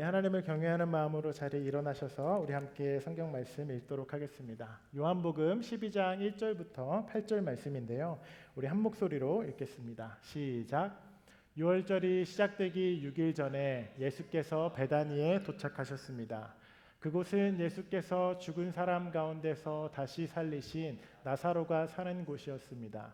하나님을 경외하는 마음으로 자리에 일어나셔서 우리 함께 성경 말씀 읽도록 하겠습니다. 요한복음 12장 1절부터 8절 말씀인데요. 우리 한 목소리로 읽겠습니다. 시작. 유월절이 시작되기 6일 전에 예수께서 베다니에 도착하셨습니다. 그곳은 예수께서 죽은 사람 가운데서 다시 살리신 나사로가 사는 곳이었습니다.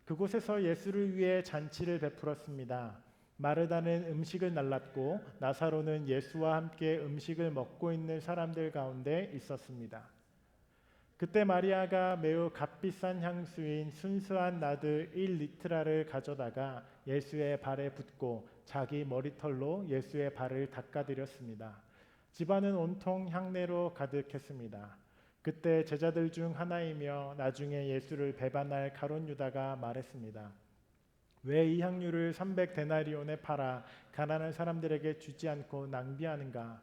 그곳에서 예수를 위해 잔치를 베풀었습니다. 마르다는 음식을 날랐고 나사로는 예수와 함께 음식을 먹고 있는 사람들 가운데 있었습니다. 그때 마리아가 매우 값비싼 향수인 순수한 나드 1리트라를 가져다가 예수의 발에 붓고 자기 머리털로 예수의 발을 닦아드렸습니다. 집안은 온통 향내로 가득했습니다. 그때 제자들 중 하나이며 나중에 예수를 배반할 가룟 유다가 말했습니다. 왜 이 향유를 300데나리온에 팔아 가난한 사람들에게 주지 않고 낭비하는가?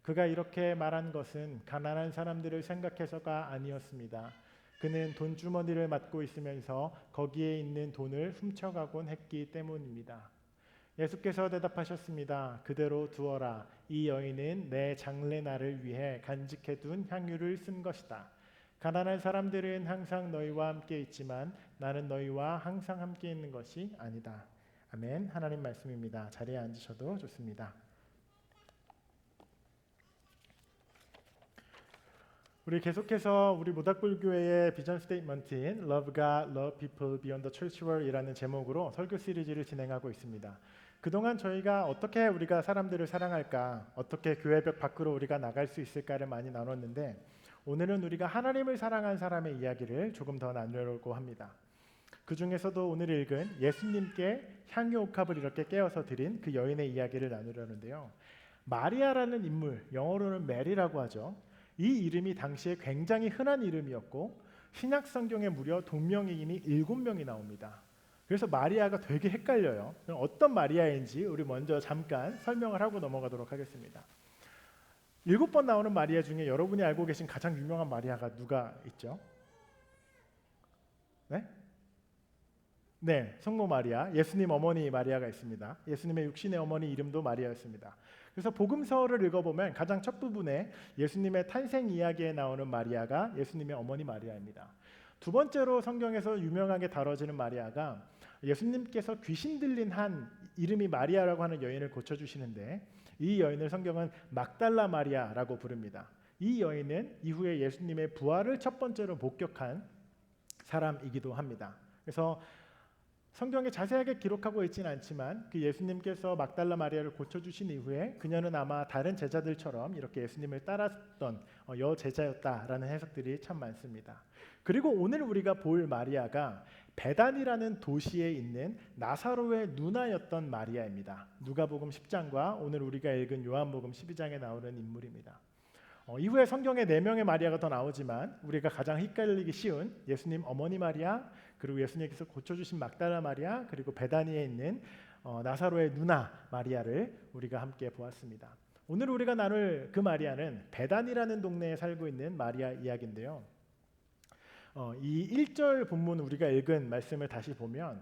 그가 이렇게 말한 것은 가난한 사람들을 생각해서가 아니었습니다. 그는 돈주머니를 맡고 있으면서 거기에 있는 돈을 훔쳐가곤 했기 때문입니다. 예수께서 대답하셨습니다. 그대로 두어라. 이 여인은 내 장례날을 위해 간직해둔 향유를 쓴 것이다. 가난한 사람들은 항상 너희와 함께 있지만 나는 너희와 항상 함께 있는 것이 아니다. 아멘. 하나님 말씀입니다. 자리에 앉으셔도 좋습니다. 우리 계속해서 우리 모닥불교회의 비전 스테이트먼트인 Love God, Love People Beyond the Church World이라는 제목으로 설교 시리즈를 진행하고 있습니다. 그동안 저희가 어떻게 우리가 사람들을 사랑할까, 어떻게 교회벽 밖으로 우리가 나갈 수 있을까를 많이 나눴는데 오늘은 우리가 하나님을 사랑한 사람의 이야기를 조금 더 나누려고 합니다. 그 중에서도 오늘 읽은 예수님께 향유 옥합을 이렇게 깨어서 드린 그 여인의 이야기를 나누려는데요. 마리아라는 인물, 영어로는 메리라고 하죠. 이 이름이 당시에 굉장히 흔한 이름이었고 신약 성경에 무려 동명이인이 7명이 나옵니다. 그래서 마리아가 되게 헷갈려요. 어떤 마리아인지 우리 먼저 잠깐 설명을 하고 넘어가도록 하겠습니다. 7번 나오는 마리아 중에 여러분이 알고 계신 가장 유명한 마리아가 누가 있죠? 네, 성모 마리아, 예수님 어머니 마리아가 있습니다. 예수님의 육신의 어머니 이름도 마리아였습니다. 그래서 복음서를 읽어보면 가장 첫 부분에 예수님의 탄생 이야기에 나오는 마리아가 예수님의 어머니 마리아입니다. 두 번째로 성경에서 유명하게 다뤄지는 마리아가 예수님께서 귀신 들린 한 이름이 마리아라고 하는 여인을 고쳐주시는데 이 여인을 성경은 막달라 마리아라고 부릅니다. 이 여인은 이후에 예수님의 부활을 첫 번째로 목격한 사람이기도 합니다. 그래서 성경에 자세하게 기록하고 있지는 않지만 그 예수님께서 막달라 마리아를 고쳐주신 이후에 그녀는 아마 다른 제자들처럼 이렇게 예수님을 따랐던 여제자였다라는 해석들이 참 많습니다. 그리고 오늘 우리가 볼 마리아가 베단이라는 도시에 있는 나사로의 누나였던 마리아입니다. 누가복음 10장과 오늘 우리가 읽은 요한복음 12장에 나오는 인물입니다. 이후에 성경에 4명의 마리아가 더 나오지만 우리가 가장 헷갈리기 쉬운 예수님 어머니 마리아, 그리고 예수님께서 고쳐주신 막달라 마리아, 그리고 베다니에 있는 나사로의 누나 마리아를 우리가 함께 보았습니다. 오늘 우리가 나눌 그 마리아는 베단이라는 동네에 살고 있는 마리아 이야기인데요. 이 1절 본문 우리가 읽은 말씀을 다시 보면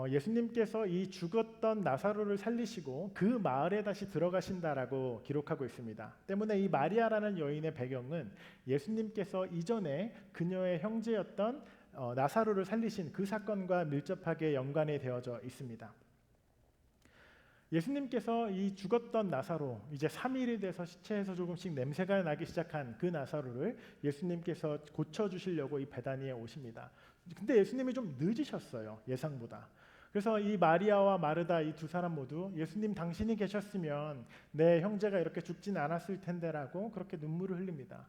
예수님께서 이 죽었던 나사로를 살리시고 그 마을에 다시 들어가신다라고 기록하고 있습니다. 때문에 이 마리아라는 여인의 배경은 예수님께서 이전에 그녀의 형제였던 나사로를 살리신 그 사건과 밀접하게 연관이 되어져 있습니다. 예수님께서 이 죽었던 나사로, 이제 3일이 돼서 시체에서 조금씩 냄새가 나기 시작한 그 나사로를 예수님께서 고쳐주시려고 이 베다니에 오십니다. 근데 예수님이 좀 늦으셨어요, 예상보다. 그래서 이 마리아와 마르다 이 두 사람 모두 예수님 당신이 계셨으면 내 형제가 이렇게 죽진 않았을 텐데라고 그렇게 눈물을 흘립니다.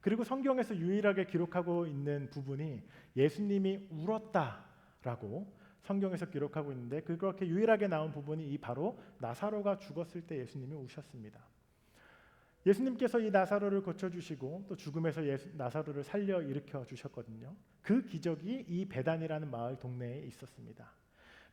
그리고 성경에서 유일하게 기록하고 있는 부분이 예수님이 울었다라고 성경에서 기록하고 있는데 그렇게 유일하게 나온 부분이 이 바로 나사로가 죽었을 때 예수님이 우셨습니다. 예수님께서 이 나사로를 고쳐주시고 또 죽음에서 나사로를 살려 일으켜 주셨거든요. 그 기적이 이 베단이라는 마을 동네에 있었습니다.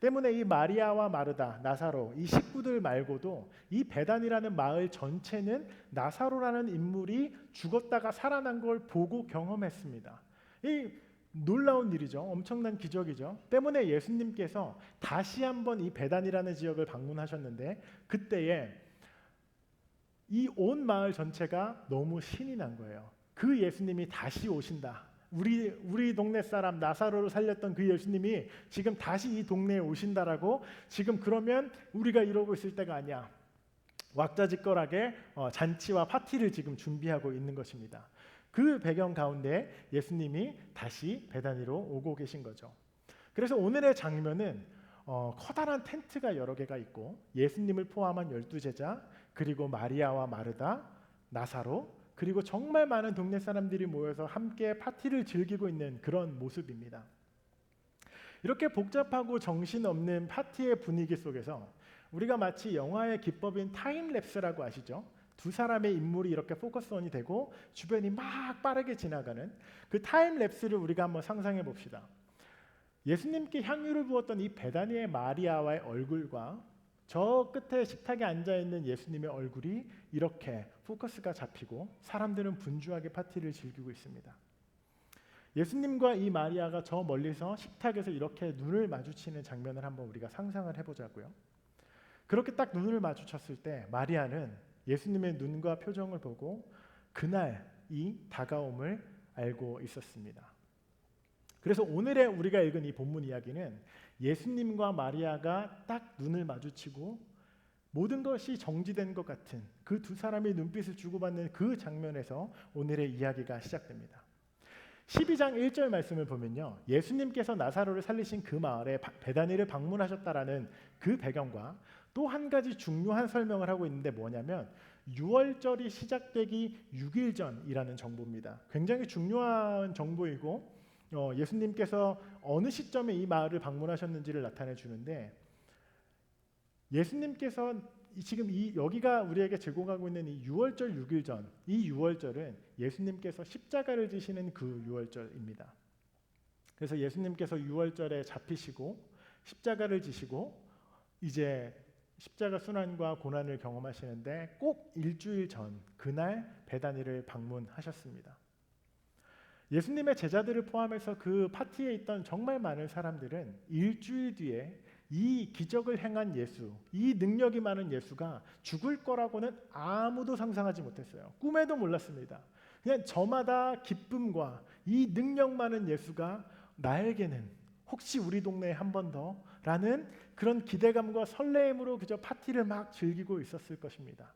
때문에 이 마리아와 마르다, 나사로 이 식구들 말고도 이 베단이라는 마을 전체는 나사로라는 인물이 죽었다가 살아난 걸 보고 경험했습니다. 이 놀라운 일이죠. 엄청난 기적이죠. 때문에 예수님께서 다시 한번 이 베단이라는 지역을 방문하셨는데 그때에 이 온 마을 전체가 너무 신이 난 거예요. 그 예수님이 다시 오신다. 우리 동네 사람 나사로를 살렸던 그 예수님이 지금 다시 이 동네에 오신다라고, 지금 그러면 우리가 이러고 있을 때가 아니야. 왁자지껄하게 잔치와 파티를 지금 준비하고 있는 것입니다. 그 배경 가운데 예수님이 다시 베다니로 오고 계신 거죠. 그래서 오늘의 장면은 커다란 텐트가 여러 개가 있고 예수님을 포함한 12제자, 그리고 마리아와 마르다, 나사로, 그리고 정말 많은 동네 사람들이 모여서 함께 파티를 즐기고 있는 그런 모습입니다. 이렇게 복잡하고 정신없는 파티의 분위기 속에서 우리가 마치 영화의 기법인 타임랩스라고 아시죠? 두 사람의 인물이 이렇게 포커스온이 되고 주변이 막 빠르게 지나가는 그 타임랩스를 우리가 한번 상상해 봅시다. 예수님께 향유를 부었던 이 베다니의 마리아와의 얼굴과 저 끝에 식탁에 앉아있는 예수님의 얼굴이 이렇게 포커스가 잡히고 사람들은 분주하게 파티를 즐기고 있습니다. 예수님과 이 마리아가 저 멀리서 식탁에서 이렇게 눈을 마주치는 장면을 한번 우리가 상상을 해보자고요. 그렇게 딱 눈을 마주쳤을 때 마리아는 예수님의 눈과 표정을 보고 그날 이 다가옴을 알고 있었습니다. 그래서 오늘의 우리가 읽은 이 본문 이야기는 예수님과 마리아가 딱 눈을 마주치고 모든 것이 정지된 것 같은 그 두 사람의 눈빛을 주고받는 그 장면에서 오늘의 이야기가 시작됩니다. 12장 1절 말씀을 보면요, 예수님께서 나사로를 살리신 그 마을에 베다니를 방문하셨다라는 그 배경과 또 한 가지 중요한 설명을 하고 있는데 뭐냐면 유월절이 시작되기 6일 전이라는 정보입니다. 굉장히 중요한 정보이고 예수님께서 어느 시점에 이 마을을 방문하셨는지를 나타내 주는데, 예수님께서 지금 여기가 우리에게 제공하고 있는 이 유월절 6일 전, 이 유월절은 예수님께서 십자가를 지시는 그 유월절입니다. 그래서 예수님께서 유월절에 잡히시고 십자가를 지시고 이제 십자가 순환과 고난을 경험하시는데 꼭 일주일 전 그날 베다니를 방문하셨습니다. 예수님의 제자들을 포함해서 그 파티에 있던 정말 많은 사람들은 일주일 뒤에 이 기적을 행한 예수, 이 능력이 많은 예수가 죽을 거라고는 아무도 상상하지 못했어요. 꿈에도 몰랐습니다. 그냥 저마다 기쁨과 이 능력 많은 예수가 나에게는 혹시 우리 동네에 한 번 더 라는 그런 기대감과 설레임으로 그저 파티를 막 즐기고 있었을 것입니다.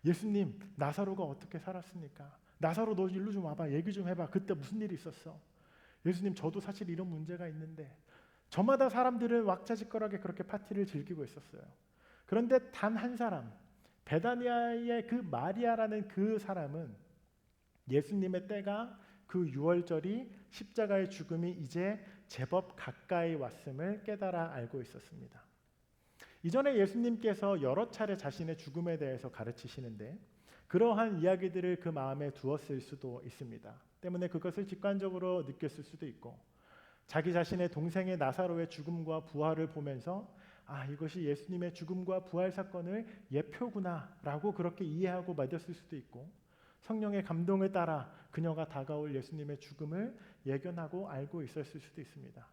예수님, 나사로가 어떻게 살았습니까? 나사로 너 일로 좀 와봐, 얘기 좀 해봐. 그때 무슨 일이 있었어? 예수님, 저도 사실 이런 문제가 있는데. 저마다 사람들은 왁자지껄하게 그렇게 파티를 즐기고 있었어요. 그런데 단 한 사람, 베다니아의 그 마리아라는 그 사람은 예수님의 때가, 그 유월절이, 십자가의 죽음이 이제 제법 가까이 왔음을 깨달아 알고 있었습니다. 이전에 예수님께서 여러 차례 자신의 죽음에 대해서 가르치시는데 그러한 이야기들을 그 마음에 두었을 수도 있습니다. 때문에 그것을 직관적으로 느꼈을 수도 있고, 자기 자신의 동생의 나사로의 죽음과 부활을 보면서 이것이 예수님의 죽음과 부활 사건을 예표구나라고 그렇게 이해하고 맞았을 수도 있고, 성령의 감동을 따라 그녀가 다가올 예수님의 죽음을 예견하고 알고 있었을 수도 있습니다.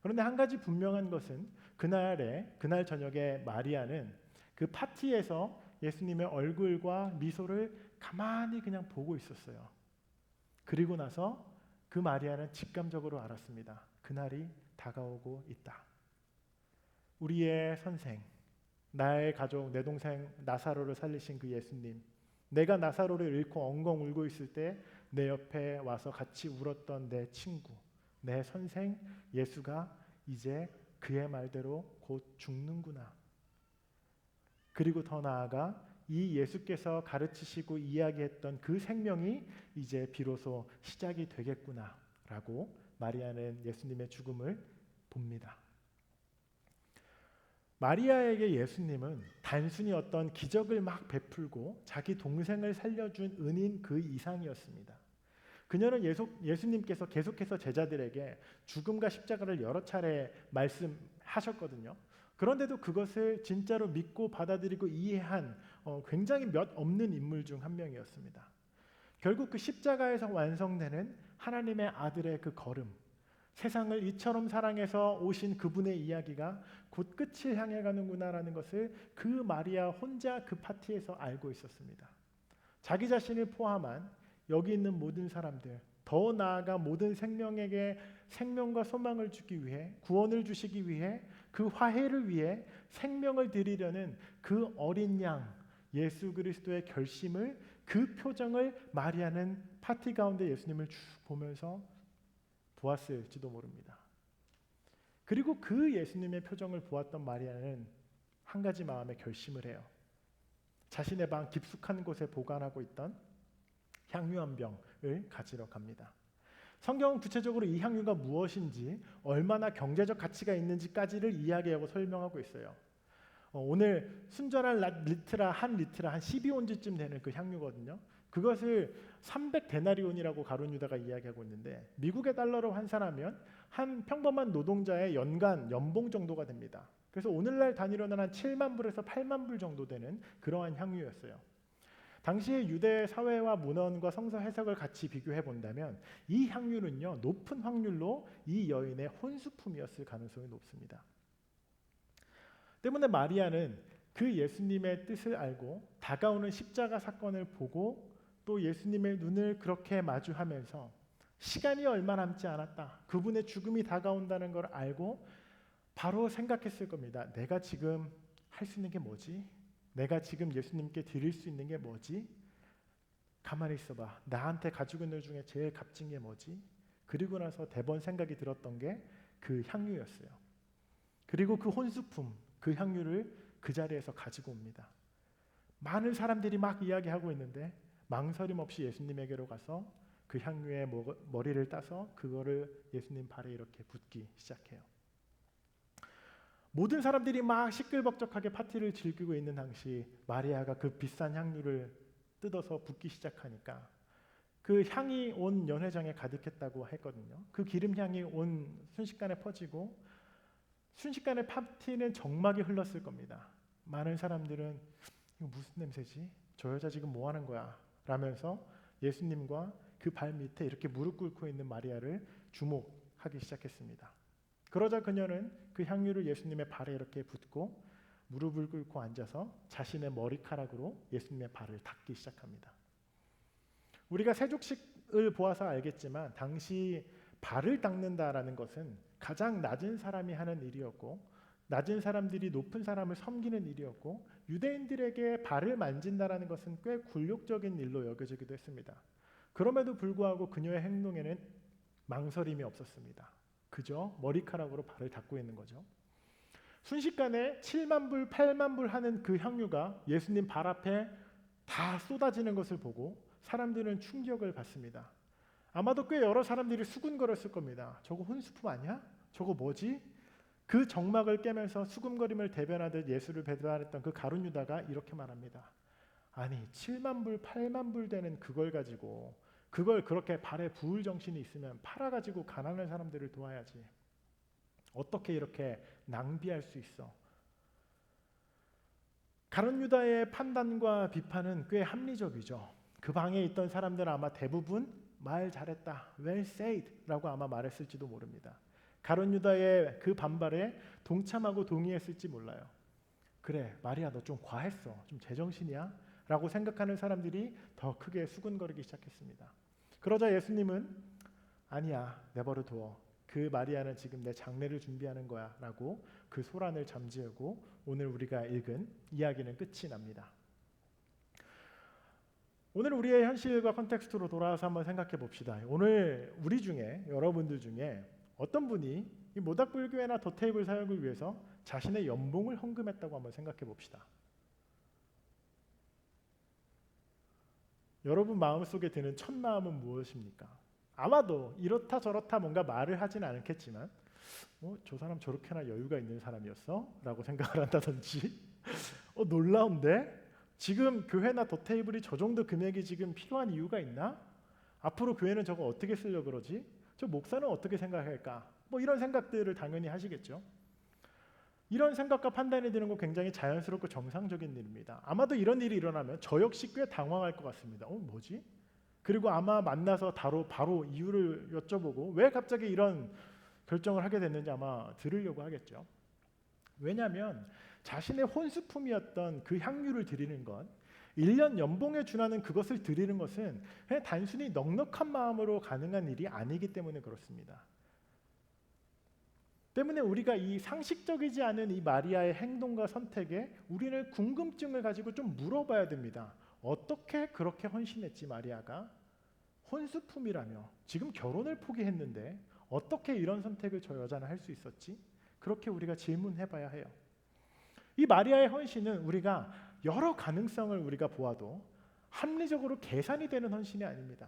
그런데 한 가지 분명한 것은 그날 저녁에 마리아는 그 파티에서 예수님의 얼굴과 미소를 가만히 그냥 보고 있었어요. 그리고 나서 그 마리아는 직감적으로 알았습니다. 그날이 다가오고 있다. 우리의 선생, 나의 가족, 내 동생 나사로를 살리신 그 예수님, 내가 나사로를 잃고 엉엉 울고 있을 때 내 옆에 와서 같이 울었던 내 친구, 내 선생 예수가 이제 그의 말대로 곧 죽는구나. 그리고 더 나아가 이 예수께서 가르치시고 이야기했던 그 생명이 이제 비로소 시작이 되겠구나라고 마리아는 예수님의 죽음을 봅니다. 마리아에게 예수님은 단순히 어떤 기적을 막 베풀고 자기 동생을 살려준 은인 그 이상이었습니다. 그녀는 예수님께서 계속해서 제자들에게 죽음과 십자가를 여러 차례 말씀하셨거든요. 그런데도 그것을 진짜로 믿고 받아들이고 이해한 굉장히 몇 없는 인물 중 한 명이었습니다. 결국 그 십자가에서 완성되는 하나님의 아들의 그 걸음, 세상을 이처럼 사랑해서 오신 그분의 이야기가 곧 끝을 향해 가는구나라는 것을 그 마리아 혼자 그 파티에서 알고 있었습니다. 자기 자신을 포함한 여기 있는 모든 사람들, 더 나아가 모든 생명에게 생명과 소망을 주기 위해, 구원을 주시기 위해, 그 화해를 위해 생명을 드리려는 그 어린 양 예수 그리스도의 결심을, 그 표정을 마리아는 파티 가운데 예수님을 쭉 보면서 보았을지도 모릅니다. 그리고 그 예수님의 표정을 보았던 마리아는 한 가지 마음의 결심을 해요. 자신의 방 깊숙한 곳에 보관하고 있던 향유 한 병을 가지러 갑니다. 성경은 구체적으로 이 향유가 무엇인지, 얼마나 경제적 가치가 있는지까지를 이야기하고 설명하고 있어요. 오늘 순전한 리트라 한 12온즈쯤 되는 그 향유거든요. 그것을 300데나리온이라고 가룟 유다가 이야기하고 있는데, 미국의 달러로 환산하면 한 평범한 노동자의 연간 연봉 정도가 됩니다. 그래서 오늘날 단위로는 한 7만 불에서 8만 불 정도 되는 그러한 향유였어요. 당시의 유대 사회와 문헌과 성서 해석을 같이 비교해 본다면 이 향유는요, 높은 확률로 이 여인의 혼수품이었을 가능성이 높습니다. 때문에 마리아는 그 예수님의 뜻을 알고 다가오는 십자가 사건을 보고 또 예수님의 눈을 그렇게 마주하면서 시간이 얼마 남지 않았다, 그분의 죽음이 다가온다는 걸 알고 바로 생각했을 겁니다. 내가 지금 할 수 있는 게 뭐지? 내가 지금 예수님께 드릴 수 있는 게 뭐지? 가만히 있어봐. 나한테 가지고 있는 것 중에 제일 값진 게 뭐지? 그리고 나서 대번 생각이 들었던 게 그 향유였어요. 그리고 그 혼수품, 그 향유를 그 자리에서 가지고 옵니다. 많은 사람들이 막 이야기하고 있는데 망설임 없이 예수님에게로 가서 그 향유의 머리를 따서 그거를 예수님 발에 이렇게 붓기 시작해요. 모든 사람들이 막 시끌벅적하게 파티를 즐기고 있는 당시 마리아가 그 비싼 향유를 뜯어서 붓기 시작하니까 그 향이 온 연회장에 가득했다고 했거든요. 그 기름 향이 온 순식간에 퍼지고 순식간에 파티는 정막이 흘렀을 겁니다. 많은 사람들은 이거 무슨 냄새지? 저 여자 지금 뭐 하는 거야? 라면서 예수님과 그 발 밑에 이렇게 무릎 꿇고 있는 마리아를 주목하기 시작했습니다. 그러자 그녀는 그 향유를 예수님의 발에 이렇게 붓고 무릎을 꿇고 앉아서 자신의 머리카락으로 예수님의 발을 닦기 시작합니다. 우리가 세족식을 보아서 알겠지만 당시 발을 닦는다라는 것은 가장 낮은 사람이 하는 일이었고, 낮은 사람들이 높은 사람을 섬기는 일이었고, 유대인들에게 발을 만진다라는 것은 꽤 굴욕적인 일로 여겨지기도 했습니다. 그럼에도 불구하고 그녀의 행동에는 망설임이 없었습니다. 그저 머리카락으로 발을 닦고 있는 거죠. 순식간에 7만 불, 8만 불 하는 그 향유가 예수님 발 앞에 다 쏟아지는 것을 보고 사람들은 충격을 받습니다. 아마도 꽤 여러 사람들이 수군거렸을 겁니다. 저거 혼수품 아니야? 저거 뭐지? 그 정막을 깨면서 수군거림을 대변하듯 예수를 배반했던 그 가룟 유다가 이렇게 말합니다. 아니 7만 불, 8만 불 되는 그걸 가지고 그걸 그렇게 발에 부을 정신이 있으면 팔아가지고 가난한 사람들을 도와야지. 어떻게 이렇게 낭비할 수 있어? 가룟 유다의 판단과 비판은 꽤 합리적이죠. 그 방에 있던 사람들은 아마 대부분 말 잘했다, well said 라고 아마 말했을지도 모릅니다. 가룟 유다의 그 반발에 동참하고 동의했을지 몰라요. 그래, 마리아 너 좀 과했어, 좀 제정신이야? 라고 생각하는 사람들이 더 크게 수군거리기 시작했습니다. 그러자 예수님은 아니야, 내버려 두어. 그 마리아는 지금 내 장례를 준비하는 거야 라고 그 소란을 잠재우고 오늘 우리가 읽은 이야기는 끝이 납니다. 오늘 우리의 현실과 컨텍스트로 돌아와서 한번 생각해 봅시다. 오늘 우리 중에, 여러분들 중에 어떤 분이 이 모닥불교회나 더 테이블 사역을 위해서 자신의 연봉을 헌금했다고 한번 생각해 봅시다. 여러분 마음속에 드는 첫 마음은 무엇입니까? 아마도 이렇다 저렇다 뭔가 말을 하진 않겠지만 저 사람 저렇게나 여유가 있는 사람이었어? 라고 생각을 한다든지 놀라운데? 지금 교회나 더 테이블이 저 정도 금액이 지금 필요한 이유가 있나? 앞으로 교회는 저거 어떻게 쓰려고 그러지? 저 목사는 어떻게 생각할까? 이런 생각들을 당연히 하시겠죠. 이런 생각과 판단이 드는 건 굉장히 자연스럽고 정상적인 일입니다. 아마도 이런 일이 일어나면 저 역시 꽤 당황할 것 같습니다. 뭐지? 그리고 아마 만나서 바로 이유를 여쭤보고 왜 갑자기 이런 결정을 하게 됐는지 아마 들으려고 하겠죠. 왜냐하면 자신의 혼수품이었던 그 향유를 드리는 건 1년 연봉에 준하는 그것을 드리는 것은 그냥 단순히 넉넉한 마음으로 가능한 일이 아니기 때문에 그렇습니다. 때문에 우리가 이 상식적이지 않은 이 마리아의 행동과 선택에 우리는 궁금증을 가지고 좀 물어봐야 됩니다. 어떻게 그렇게 헌신했지 마리아가? 혼수품이라며 지금 결혼을 포기했는데 어떻게 이런 선택을 저 여자는 할 수 있었지? 그렇게 우리가 질문해봐야 해요. 이 마리아의 헌신은 우리가 여러 가능성을 우리가 보아도 합리적으로 계산이 되는 헌신이 아닙니다.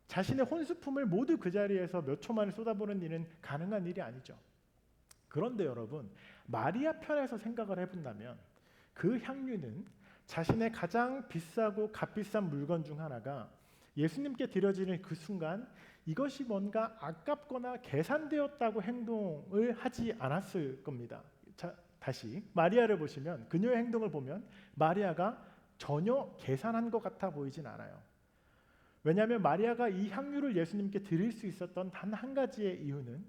자신의 혼수품을 모두 그 자리에서 몇 초 만에 쏟아부는 일은 가능한 일이 아니죠. 그런데 여러분, 마리아 편에서 생각을 해본다면 그 향유는 자신의 가장 비싸고 값비싼 물건 중 하나가 예수님께 드려지는 그 순간 이것이 뭔가 아깝거나 계산되었다고 행동을 하지 않았을 겁니다. 자, 다시 마리아를 보시면 그녀의 행동을 보면 마리아가 전혀 계산한 것 같아 보이진 않아요. 왜냐하면 마리아가 이 향유를 예수님께 드릴 수 있었던 단 한 가지의 이유는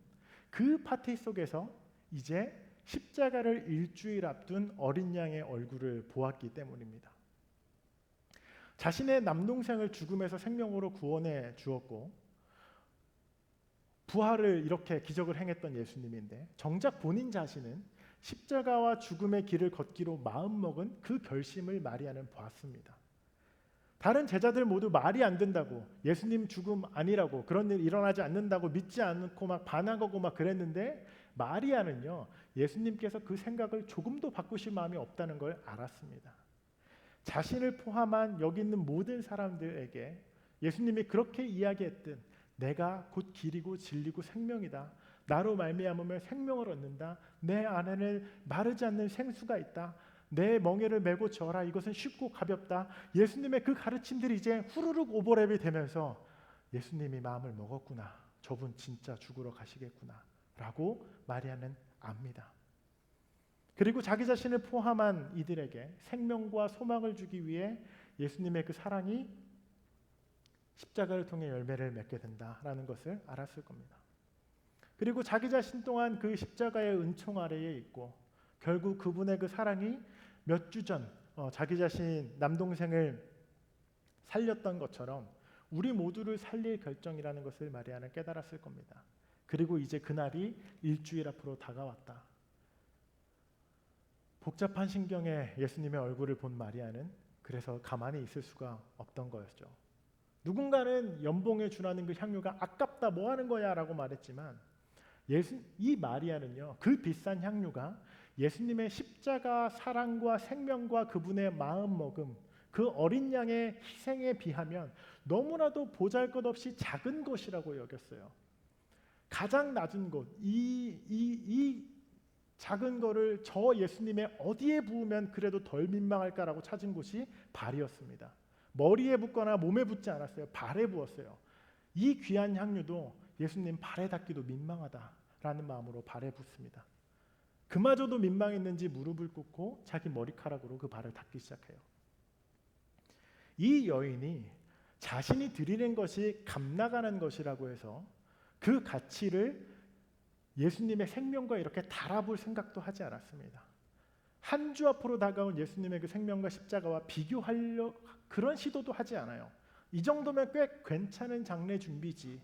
그 파티 속에서 이제 십자가를 일주일 앞둔 어린 양의 얼굴을 보았기 때문입니다. 자신의 남동생을 죽음에서 생명으로 구원해 주었고 부활을 이렇게 기적을 행했던 예수님인데 정작 본인 자신은 십자가와 죽음의 길을 걷기로 마음먹은 그 결심을 마리아는 보았습니다. 다른 제자들 모두 말이 안 된다고, 예수님 죽음 아니라고, 그런 일 일어나지 않는다고 믿지 않고 막 반항하고 막 그랬는데 마리아는요, 예수님께서 그 생각을 조금도 바꾸실 마음이 없다는 걸 알았습니다. 자신을 포함한 여기 있는 모든 사람들에게 예수님이 그렇게 이야기했던 내가 곧 길이고 진리고 생명이다. 나로 말미암으면 생명을 얻는다. 내 안에는 마르지 않는 생수가 있다. 내 멍에를 메고 져라. 이것은 쉽고 가볍다. 예수님의 그 가르침들이 이제 후루룩 오버랩이 되면서 예수님이 마음을 먹었구나. 저분 진짜 죽으러 가시겠구나. 라고 마리아는 압니다. 그리고 자기 자신을 포함한 이들에게 생명과 소망을 주기 위해 예수님의 그 사랑이 십자가를 통해 열매를 맺게 된다라는 것을 알았을 겁니다. 그리고 자기 자신 또한 그 십자가의 은총 아래에 있고 결국 그분의 그 사랑이 몇 주 전 자기 자신 남동생을 살렸던 것처럼 우리 모두를 살릴 결정이라는 것을 마리아는 깨달았을 겁니다. 그리고 이제 그날이 일주일 앞으로 다가왔다. 복잡한 심경에 예수님의 얼굴을 본 마리아는 그래서 가만히 있을 수가 없던 거였죠. 누군가는 연봉에 준하는 그 향유가 아깝다, 뭐 하는 거야 라고 말했지만 이 마리아는요, 그 비싼 향유가 예수님의 십자가 사랑과 생명과 그분의 마음먹음, 그 어린 양의 희생에 비하면 너무나도 보잘것없이 작은 것이라고 여겼어요. 가장 낮은 것, 이 작은 거를 저 예수님의 어디에 부으면 그래도 덜 민망할까라고 찾은 곳이 발이었습니다. 머리에 붓거나 몸에 붓지 않았어요. 발에 부었어요. 이 귀한 향유도 예수님 발에 닿기도 민망하다라는 마음으로 발에 붓습니다. 그마저도 민망했는지 무릎을 꿇고 자기 머리카락으로 그 발을 닦기 시작해요. 이 여인이 자신이 드리는 것이 값나가는 것이라고 해서 그 가치를 예수님의 생명과 이렇게 달아볼 생각도 하지 않았습니다. 한 주 앞으로 다가온 예수님의 그 생명과 십자가와 비교하려 그런 시도도 하지 않아요. 이 정도면 꽤 괜찮은 장례 준비지.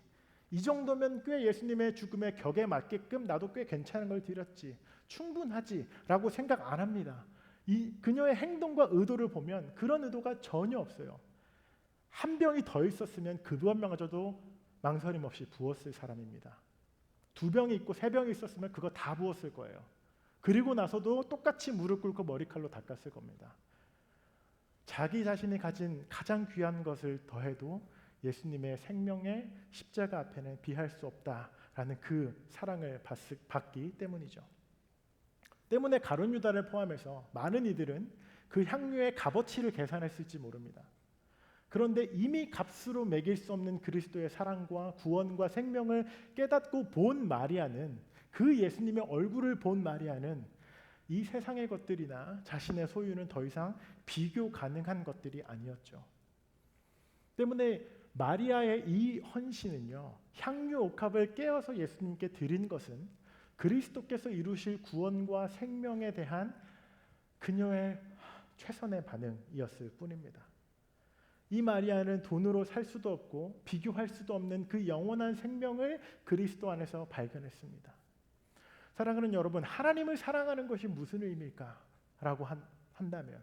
이 정도면 꽤 예수님의 죽음의 격에 맞게끔 나도 꽤 괜찮은 걸 드렸지. 충분하지 라고 생각 안 합니다. 이 그녀의 행동과 의도를 보면 그런 의도가 전혀 없어요. 한 병이 더 있었으면 그 병마저도 망설임 없이 부었을 사람입니다. 2병이 있고 3병이 있었으면 그거 다 부었을 거예요. 그리고 나서도 똑같이 무릎 꿇고 머리칼로 닦았을 겁니다. 자기 자신이 가진 가장 귀한 것을 더해도 예수님의 생명의 십자가 앞에는 비할 수 없다라는 그 사랑을 받기 때문이죠. 때문에 가룟 유다를 포함해서 많은 이들은 그 향유의 값어치를 계산했을지 모릅니다. 그런데 이미 값으로 매길 수 없는 그리스도의 사랑과 구원과 생명을 깨닫고 본 마리아는, 그 예수님의 얼굴을 본 마리아는 이 세상의 것들이나 자신의 소유는 더 이상 비교 가능한 것들이 아니었죠. 때문에 마리아의 이 헌신은요, 향유 옥합을 깨어서 예수님께 드린 것은 그리스도께서 이루실 구원과 생명에 대한 그녀의 최선의 반응이었을 뿐입니다. 이 마리아는 돈으로 살 수도 없고 비교할 수도 없는 그 영원한 생명을 그리스도 안에서 발견했습니다. 사랑하는 여러분, 하나님을 사랑하는 것이 무슨 의미일까라고 한다면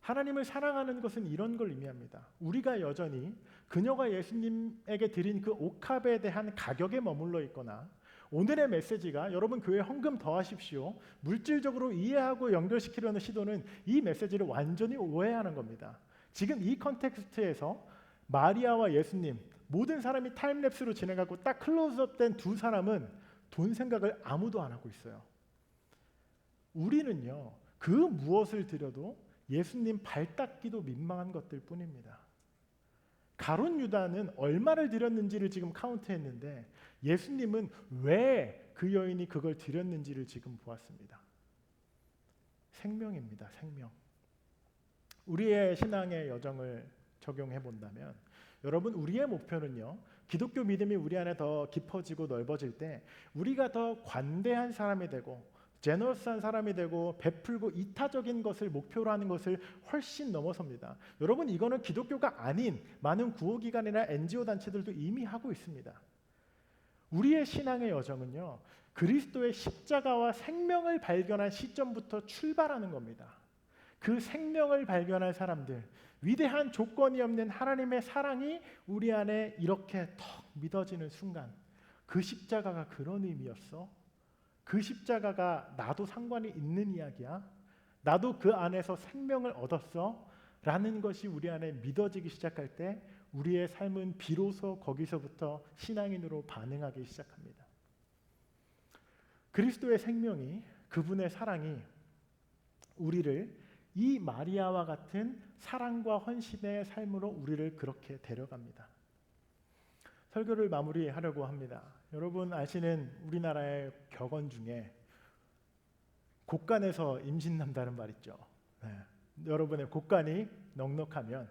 하나님을 사랑하는 것은 이런 걸 의미합니다. 우리가 여전히 그녀가 예수님에게 드린 그 옥합에 대한 가격에 머물러 있거나 오늘의 메시지가 여러분 교회 헌금 더하십시오, 물질적으로 이해하고 연결시키려는 시도는 이 메시지를 완전히 오해하는 겁니다. 지금 이 컨텍스트에서 마리아와 예수님, 모든 사람이 타임랩스로 진행하고 딱 클로즈업된 두 사람은 돈 생각을 아무도 안 하고 있어요. 우리는요, 그 무엇을 드려도 예수님 발 닦기도 민망한 것들 뿐입니다. 가룟 유다는 얼마를 드렸는지를 지금 카운트했는데 예수님은 왜 그 여인이 그걸 드렸는지를 지금 보았습니다. 생명입니다. 생명. 우리의 신앙의 여정을 적용해 본다면 여러분, 우리의 목표는요, 기독교 믿음이 우리 안에 더 깊어지고 넓어질 때 우리가 더 관대한 사람이 되고 제너러스한 사람이 되고 베풀고 이타적인 것을 목표로 하는 것을 훨씬 넘어섭니다. 여러분, 이거는 기독교가 아닌 많은 구호기관이나 NGO 단체들도 이미 하고 있습니다. 우리의 신앙의 여정은요, 그리스도의 십자가와 생명을 발견한 시점부터 출발하는 겁니다. 그 생명을 발견한 사람들, 위대한 조건이 없는 하나님의 사랑이 우리 안에 이렇게 턱 믿어지는 순간, 그 십자가가 그런 의미였어? 그 십자가가 나도 상관이 있는 이야기야? 나도 그 안에서 생명을 얻었어? 라는 것이 우리 안에 믿어지기 시작할 때 우리의 삶은 비로소 거기서부터 신앙인으로 반응하기 시작합니다. 그리스도의 생명이, 그분의 사랑이 우리를 이 마리아와 같은 사랑과 헌신의 삶으로 우리를 그렇게 데려갑니다. 설교를 마무리하려고 합니다. 여러분 아시는 우리나라의 격언 중에 곳간에서 임신난다는 말 있죠. 네. 여러분의 곳간이 넉넉하면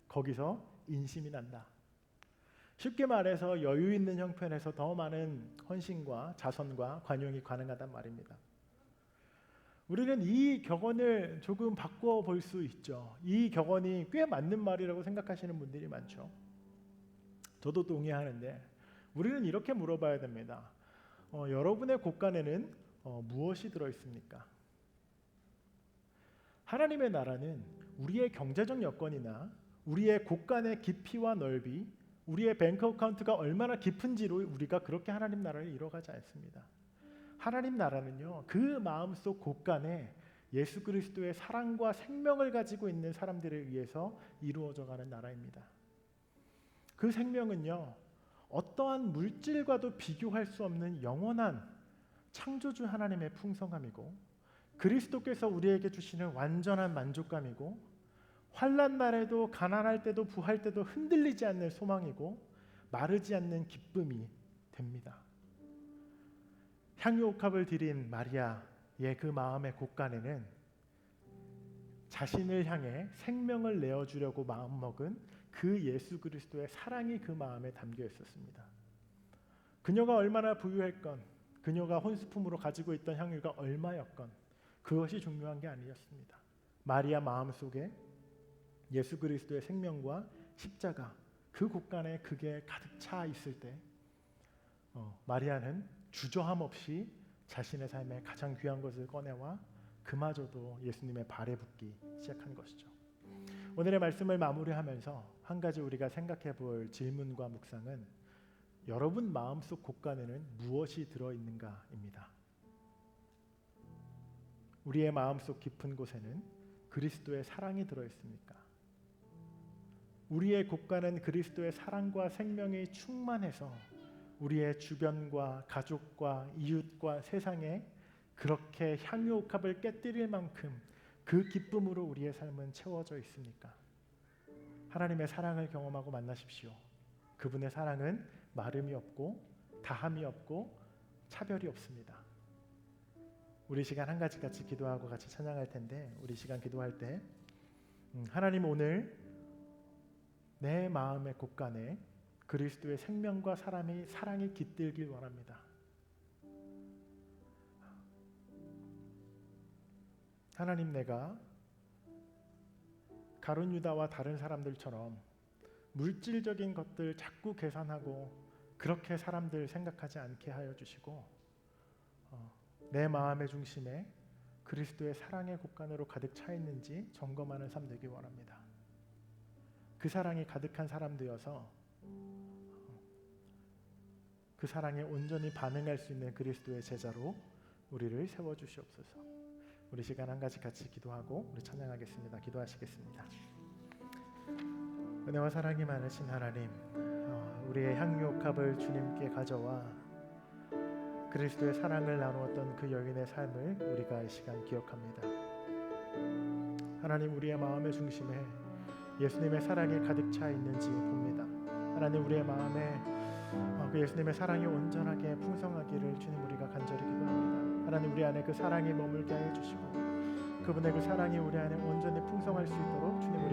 거기서 인심이 난다. 쉽게 말해서 여유 있는 형편에서 더 많은 헌신과 자선과 관용이 가능하단 말입니다. 우리는 이 격언을 조금 바꿔 볼 수 있죠. 이 격언이 꽤 맞는 말이라고 생각하시는 분들이 많죠. 저도 동의하는데 우리는 이렇게 물어봐야 됩니다. 여러분의 곳간에는 무엇이 들어 있습니까? 하나님의 나라는 우리의 경제적 여건이나 우리의 곳간의 깊이와 넓이, 우리의 뱅크 어카운트가 얼마나 깊은지로 우리가 그렇게 하나님 나라를 이뤄가지 않습니다. 하나님 나라는요, 그 마음속 곳간에 예수 그리스도의 사랑과 생명을 가지고 있는 사람들에 의해서 이루어져가는 나라입니다. 그 생명은요, 어떠한 물질과도 비교할 수 없는 영원한 창조주 하나님의 풍성함이고 그리스도께서 우리에게 주시는 완전한 만족감이고 환난 날에도 가난할 때도 부할 때도 흔들리지 않는 소망이고 마르지 않는 기쁨이 됩니다. 향유옥합을 드린 마리아의 그 마음의 곳간에는 자신을 향해 생명을 내어주려고 마음먹은 그 예수 그리스도의 사랑이 그 마음에 담겨 있었습니다. 그녀가 얼마나 부유했건, 그녀가 혼수품으로 가지고 있던 향유가 얼마였건 그것이 중요한 게 아니었습니다. 마리아 마음속에 예수 그리스도의 생명과 십자가, 그 곳간에 그게 가득 차 있을 때 마리아는 주저함 없이 자신의 삶에 가장 귀한 것을 꺼내와 그마저도 예수님의 발에 붓기 시작한 것이죠. 오늘의 말씀을 마무리하면서 한 가지 우리가 생각해 볼 질문과 묵상은 여러분 마음속 곳간에는 무엇이 들어있는가입니다. 우리의 마음속 깊은 곳에는 그리스도의 사랑이 들어있습니까? 우리의 곳간은 그리스도의 사랑과 생명이 충만해서 우리의 주변과 가족과 이웃과 세상에 그렇게 향유옥합을 깨뜨릴 만큼 그 기쁨으로 우리의 삶은 채워져 있습니까? 하나님의 사랑을 경험하고 만나십시오. 그분의 사랑은 마름이 없고 다함이 없고 차별이 없습니다. 우리 시간 한 가지 같이 기도하고 같이 찬양할 텐데, 우리 시간 기도할 때 하나님, 오늘 내 마음의 곳간에 그리스도의 생명과 사랑이 깃들길 원합니다. 하나님, 내가 가룟 유다와 다른 사람들처럼 물질적인 것들 자꾸 계산하고 그렇게 사람들 생각하지 않게 하여 주시고 내 마음의 중심에 그리스도의 사랑의 곳간으로 가득 차 있는지 점검하는 삶 되기 원합니다. 그 사랑이 가득한 사람 되어서 그 사랑에 온전히 반응할 수 있는 그리스도의 제자로 우리를 세워주시옵소서. 우리 시간 한 가지 같이 기도하고 우리 찬양하겠습니다. 기도하시겠습니다. 은혜와 사랑이 많으신 하나님, 우리의 향유옥합을 주님께 가져와 그리스도의 사랑을 나누었던 그 여인의 삶을 우리가 이 시간 기억합니다. 하나님, 우리의 마음의 중심에 예수님의 사랑이 가득 차 있는지 봅니다. 하나님, 우리의 마음에 그 예수님의 사랑이 온전하게 풍성하기를 주님 우리가 간절히 기도합니다. 하나님, 우리 안에 그 사랑이 머물게 하여 주시고 그분의 그 사랑이 우리 안에 온전히 풍성할 수 있도록 주님 우리가